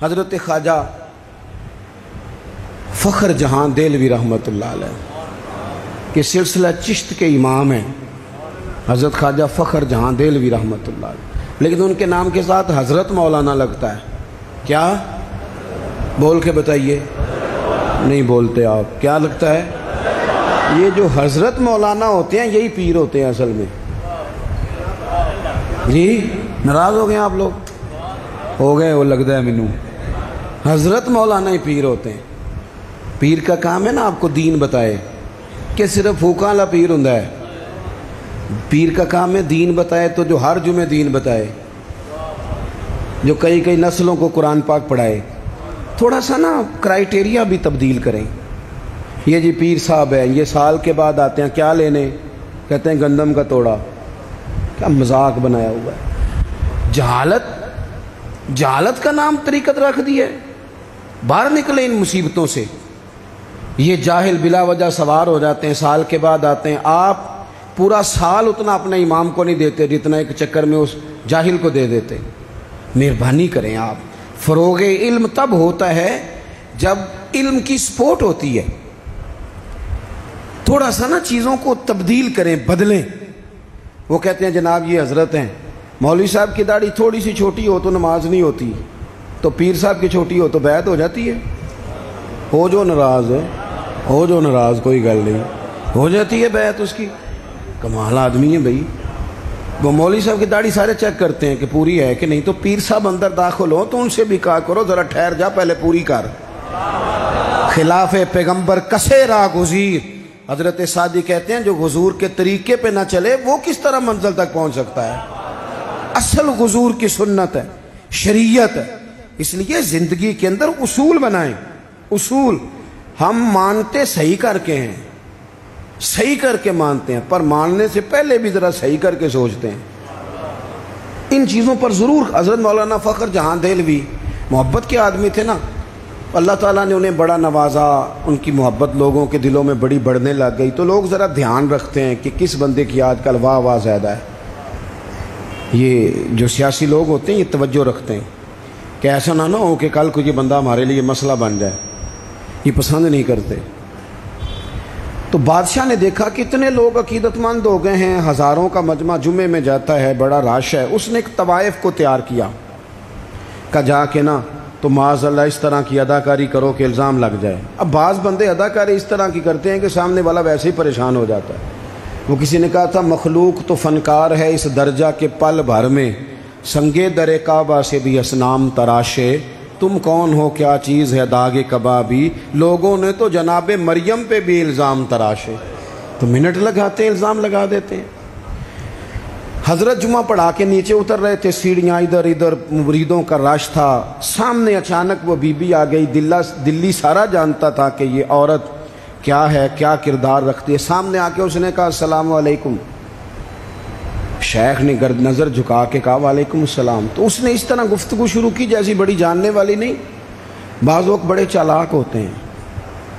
حضرت خواجہ فخر جہاں دہلوی رحمۃ اللہ علیہ کہ سلسلہ چشت کے امام ہیں حضرت خواجہ فخر جہاں دہلوی رحمۃ اللہ علیہ، لیکن ان کے نام کے ساتھ حضرت مولانا لگتا ہے. کیا بول کے بتائیے؟ نہیں بولتے آپ. کیا لگتا ہے؟ یہ جو حضرت مولانا ہوتے ہیں یہی پیر ہوتے ہیں اصل میں. جی ناراض ہو گئے آپ لوگ؟ ہو گئے، وہ لگتا ہے مینوں. حضرت مولانا ہی پیر ہوتے ہیں. پیر کا کام ہے نا آپ کو دین بتائے، کہ صرف پھوکا والا پیر ہوں ہے. پیر کا کام ہے دین بتائے، تو جو ہر جمعے دین بتائے، جو کئی نسلوں کو قرآن پاک پڑھائے. تھوڑا سا نا کرائیٹیریا بھی تبدیل کریں. یہ جی پیر صاحب ہے، یہ سال کے بعد آتے ہیں، کیا لینے؟ کہتے ہیں گندم کا توڑا. کیا مذاق بنایا ہوا ہے. جہالت کا نام طریقت رکھ دی ہے. باہر نکلیں ان مصیبتوں سے. یہ جاہل بلا وجہ سوار ہو جاتے ہیں، سال کے بعد آتے ہیں. آپ پورا سال اتنا اپنے امام کو نہیں دیتے جتنا ایک چکر میں اس جاہل کو دے دیتے. مہربانی کریں آپ. فروغ علم تب ہوتا ہے جب علم کی سپورٹ ہوتی ہے. تھوڑا سا نا چیزوں کو تبدیل کریں، بدلیں. وہ کہتے ہیں جناب یہ حضرت ہیں. مولوی صاحب کی داڑھی تھوڑی سی چھوٹی ہو تو نماز نہیں ہوتی، تو پیر صاحب کی چھوٹی ہو تو بیعت ہو جاتی ہے. ہو جو ناراض ہے، ہو جو ناراض، کوئی گل نہیں، ہو جاتی ہے بیعت اس کی. کمال آدمی ہے بھائی. وہ مولوی صاحب کی داڑھی سارے چیک کرتے ہیں کہ پوری ہے کہ نہیں، تو پیر صاحب اندر داخل ہو تو ان سے بھی کہا کرو ذرا ٹھہر جا، پہلے پوری کر. خلاف پیغمبر کسے راہ گزیر. حضرت سعدی کہتے ہیں جو حضور کے طریقے پہ نہ چلے وہ کس طرح منزل تک پہنچ سکتا ہے. اصل حضور کی سنت ہے، شریعت ہے. اس لیے زندگی کے اندر اصول بنائیں. اصول ہم مانتے صحیح کر کے ہیں، صحیح کر کے مانتے ہیں، پر ماننے سے پہلے بھی ذرا صحیح کر کے سوچتے ہیں. ان چیزوں پر ضرور. حضرت مولانا فخر جہاں دہلوی محبت کے آدمی تھے نا. اللہ تعالیٰ نے انہیں بڑا نوازا، ان کی محبت لوگوں کے دلوں میں بڑی بڑھنے لگ گئی. تو لوگ ذرا دھیان رکھتے ہیں کہ کس بندے کی آج کل واہ واہ زیادہ ہے. یہ جو سیاسی لوگ ہوتے ہیں یہ توجہ رکھتے ہیں کہ ایسا نہ ہو کہ کل کو یہ بندہ ہمارے لیے مسئلہ بن جائے. یہ پسند نہیں کرتے. تو بادشاہ نے دیکھا کہ اتنے لوگ عقیدت مند ہو گئے ہیں، ہزاروں کا مجمع جمعے میں جاتا ہے، بڑا رش ہے. اس نے ایک طوائف کو تیار کیا کہ جا کے نا تو معاذ اللہ اس طرح کی اداکاری کرو کہ الزام لگ جائے. اب بعض بندے اداکاری اس طرح کی کرتے ہیں کہ سامنے والا ویسے ہی پریشان ہو جاتا ہے. وہ کسی نے کہا تھا مخلوق تو فنکار ہے اس درجہ کے پل بھر میں، سنگے در کعبہ سے بھی اصنام تراشے. تم کون ہو کیا چیز ہے داغ کبابی، لوگوں نے تو جناب مریم پہ بھی الزام تراشے. تو منٹ لگاتے ہیں، الزام لگا دیتے ہیں. حضرت جمعہ پڑھا کے نیچے اتر رہے تھے، سیڑھیاں ادھر ادھر، مریدوں کا رش تھا. سامنے اچانک وہ بی بی آ گئی. دلی سارا جانتا تھا کہ یہ عورت کیا ہے، کیا کردار رکھتی ہے. سامنے آ کے اس نے کہا السلام علیکم. شیخ نے گرد نظر جھکا کے کہا وعلیکم السلام. تو اس نے اس طرح گفتگو شروع کی جیسی بڑی جاننے والی نہیں. بعض لوگ بڑے چالاک ہوتے ہیں.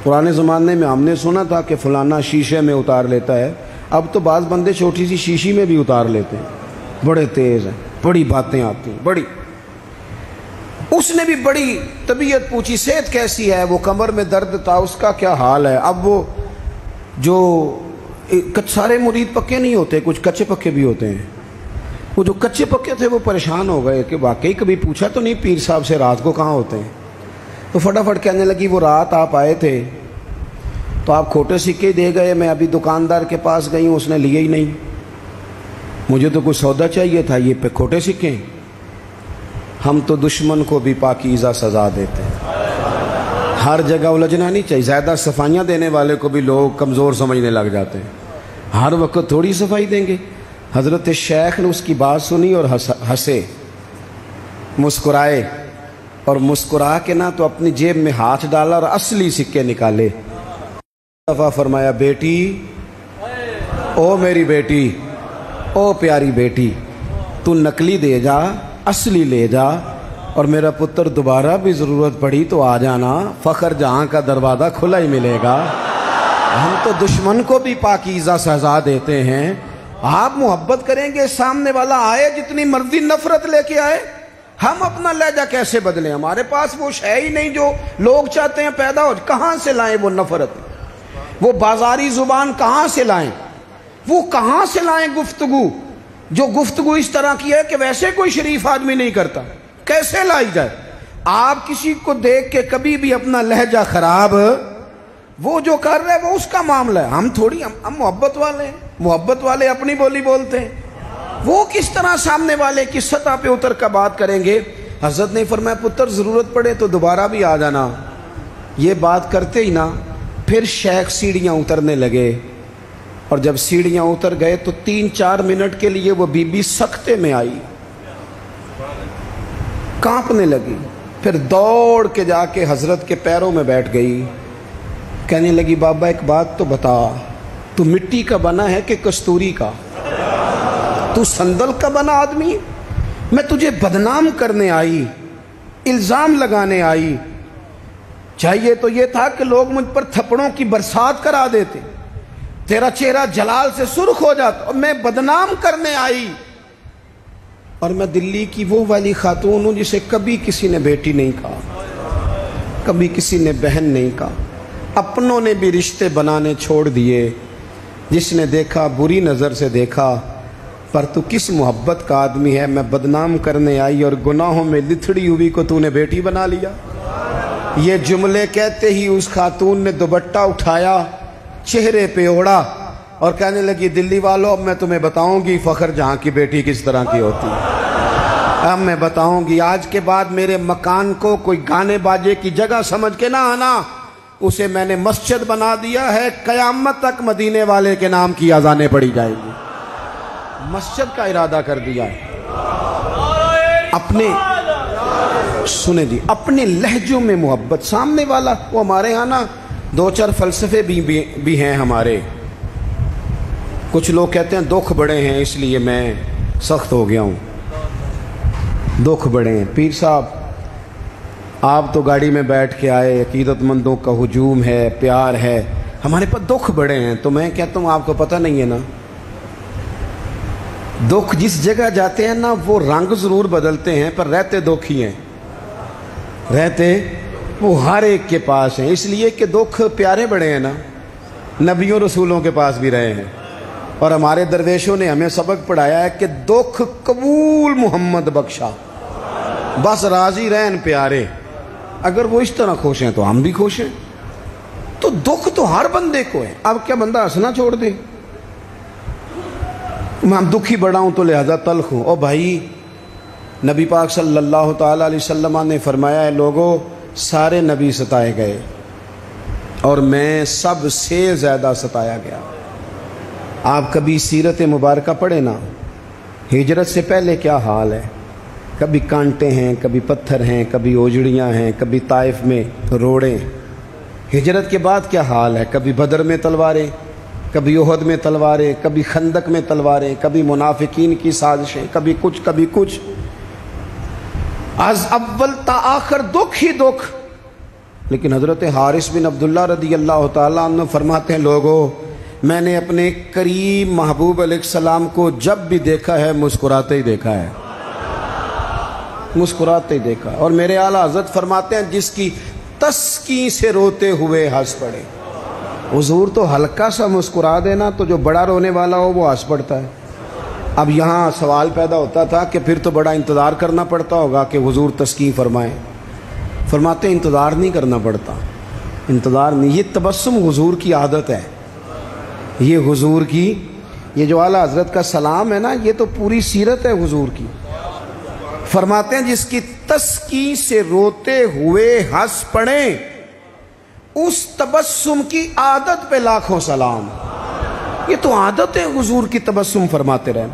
پرانے زمانے میں ہم نے سنا تھا کہ فلانا شیشے میں اتار لیتا ہے. اب تو بعض بندے چھوٹی سی شیشی میں بھی اتار لیتے ہیں. بڑے تیز ہیں، بڑی باتیں آتی ہیں بڑی. اس نے بھی بڑی طبیعت پوچھی، صحت کیسی ہے؟ وہ کمر میں درد تھا، اس کا کیا حال ہے؟ اب وہ جو سارے مرید پکے نہیں ہوتے، کچھ کچے پکے بھی ہوتے ہیں. وہ جو کچے پکے تھے وہ پریشان ہو گئے کہ واقعی کبھی پوچھا تو نہیں پیر صاحب سے رات کو کہاں ہوتے ہیں. تو فٹافٹ کہنے لگی وہ رات آپ آئے تھے تو آپ کھوٹے سکے دے گئے، میں ابھی دکاندار کے پاس گئی ہوں، اس نے لیے ہی نہیں. مجھے تو کوئی سودا چاہیے تھا، یہ پہ کھوٹے سکے. ہم تو دشمن کو بھی پاکیزہ سزا دیتے ہیں. ہر جگہ الجھنا نہیں چاہیے. زیادہ صفائیاں دینے والے کو بھی لوگ کمزور سمجھنے لگ جاتے ہیں. ہر وقت تھوڑی صفائی دیں گے. حضرت شیخ نے اس کی بات سنی اور ہنسے، مسکرائے، اور مسکرا کے نہ تو اپنی جیب میں ہاتھ ڈالا اور اصلی سکے نکالے. دفعہ فرمایا بیٹی، او میری بیٹی، او پیاری بیٹی، تو نقلی دے جا، اصلی لے جا، اور میرا پتر دوبارہ بھی ضرورت پڑی تو آ جانا، فخر جہاں کا دروازہ کھلا ہی ملے گا. ہم تو دشمن کو بھی پاکیزہ سزا دیتے ہیں. آپ محبت کریں گے، سامنے والا آئے جتنی مرضی نفرت لے کے آئے، ہم اپنا لہجہ کیسے بدلیں؟ ہمارے پاس وہ شے ہی نہیں جو لوگ چاہتے ہیں پیدا ہو. کہاں سے لائیں وہ نفرت؟ وہ بازاری زبان کہاں سے لائیں؟ وہ کہاں سے لائیں گفتگو جو گفتگو اس طرح کی ہے کہ ویسے کوئی شریف آدمی نہیں کرتا؟ کیسے لائی جائے؟ آپ کسی کو دیکھ کے کبھی بھی اپنا لہجہ خراب، وہ جو کر رہے وہ اس کا معاملہ ہے. ہم تھوڑی، ہم محبت والے ہیں، محبت والے اپنی بولی بولتے ہیں. وہ کس طرح سامنے والے کی سطح پہ اتر کر بات کریں گے؟ حضرت نے فرمایا پتر ضرورت پڑے تو دوبارہ بھی آ جانا. یہ بات کرتے ہی نا پھر شیخ سیڑھیاں اترنے لگے، اور جب سیڑھیاں اتر گئے تو 3-4 منٹ کے لیے وہ بی بی سکتے میں آئی، کانپنے لگی. پھر دوڑ کے جا کے حضرت کے پیروں میں بیٹھ گئی. کہنے لگی بابا ایک بات تو بتا، تو مٹی کا بنا ہے کہ کستوری کا؟ تو سندل کا بنا آدمی؟ میں تجھے بدنام کرنے آئی، الزام لگانے آئی. چاہیے تو یہ تھا کہ لوگ مجھ پر تھپڑوں کی برسات کرا دیتے، تیرا چہرہ جلال سے سرخ ہو جاتا، اور میں بدنام کرنے آئی. اور میں دلی کی وہ والی خاتون ہوں جسے کبھی کسی نے بیٹی نہیں کہا، کبھی کسی نے بہن نہیں کہا. اپنوں نے بھی رشتے بنانے چھوڑ دیے. جس نے دیکھا بری نظر سے دیکھا، پر تو کس محبت کا آدمی ہے؟ میں بدنام کرنے آئی اور گناہوں میں لتھڑی ہوئی کو تو نے بیٹی بنا لیا. یہ جملے کہتے ہی اس خاتون نے دوپٹہ اٹھایا، چہرے پہ اوڑا، اور کہنے لگی دلی والوں اب میں تمہیں بتاؤں گی فخر جہاں کی بیٹی کس طرح کی ہوتی ہے. اب میں بتاؤں گی. آج کے بعد میرے مکان کو کوئی گانے باجے کی جگہ سمجھ کے نہ آنا، اسے میں نے مسجد بنا دیا ہے. قیامت تک مدینے والے کے نام کی اذانیں پڑی جائیں گی. مسجد کا ارادہ کر دیا ہے. اپنے سنیں جی، اپنے لہجوں میں محبت. سامنے والا وہ ہمارے ہاں نا 2-4 فلسفے بھی ہیں ہمارے. کچھ لوگ کہتے ہیں دکھ بڑے ہیں اس لیے میں سخت ہو گیا ہوں. دکھ بڑے ہیں پیر صاحب، آپ تو گاڑی میں بیٹھ کے آئے، عقیدت مندوں کا ہجوم ہے، پیار ہے. ہمارے پاس دکھ بڑے ہیں. تو میں کہتا ہوں آپ کو پتہ نہیں ہے نا، دکھ جس جگہ جاتے ہیں نا وہ رنگ ضرور بدلتے ہیں پر رہتے دکھ ہی ہیں. رہتے وہ ہر ایک کے پاس ہیں، اس لیے کہ دکھ پیارے بڑے ہیں نا. نبیوں رسولوں کے پاس بھی رہے ہیں، اور ہمارے درویشوں نے ہمیں سبق پڑھایا ہے کہ دکھ قبول محمد بخشا، بس راضی رہن پیارے. اگر وہ اس طرح خوش ہیں تو ہم بھی خوش ہیں. تو دکھ تو ہر بندے کو ہے. اب کیا بندہ ہنسنا چھوڑ دے؟ میں دکھی بڑا ہوں تو لہذا تلخ ہوں. او بھائی، نبی پاک صلی اللہ تعالی علیہ وسلم نے فرمایا ہے لوگوں سارے نبی ستائے گئے اور میں سب سے زیادہ ستایا گیا. آپ کبھی سیرت مبارکہ پڑھیں نا، ہجرت سے پہلے کیا حال ہے. کبھی کانٹے ہیں، کبھی پتھر ہیں، کبھی اوجڑیاں ہیں، کبھی طائف میں روڑیں. ہجرت کے بعد کیا حال ہے. کبھی بدر میں تلواریں، کبھی احد میں تلواریں، کبھی خندق میں تلواریں، کبھی منافقین کی سازشیں، کبھی کچھ کبھی کچھ. از اول تا آخر دکھ ہی دکھ. لیکن حضرت حارث بن عبداللہ رضی اللہ تعالیٰ عنہ فرماتے ہیں لوگوں میں نے اپنے کریم محبوب علیہ السلام کو جب بھی دیکھا ہے مسکراتے ہی دیکھا ہے، مسکراتے ہی دیکھا. اور میرے اعلیٰ حضرت فرماتے ہیں جس کی تسکین سے روتے ہوئے ہنس پڑے. حضور تو ہلکا سا مسکرا دینا تو جو بڑا رونے والا ہو وہ ہنس پڑتا ہے. اب یہاں سوال پیدا ہوتا تھا کہ پھر تو بڑا انتظار کرنا پڑتا ہوگا کہ حضور تسکین فرمائیں. فرماتے ہیں انتظار نہیں کرنا پڑتا، انتظار نہیں. یہ تبسم حضور کی عادت ہے. یہ حضور کی، یہ جو اعلیٰ حضرت کا سلام ہے نا، یہ تو پوری سیرت ہے حضور کی. فرماتے ہیں جس کی تسکین سے روتے ہوئے ہنس پڑیں اس تبسم کی عادت پہ لاکھوں سلام. یہ تو عادت ہے حضور کی تبسم فرماتے رہے.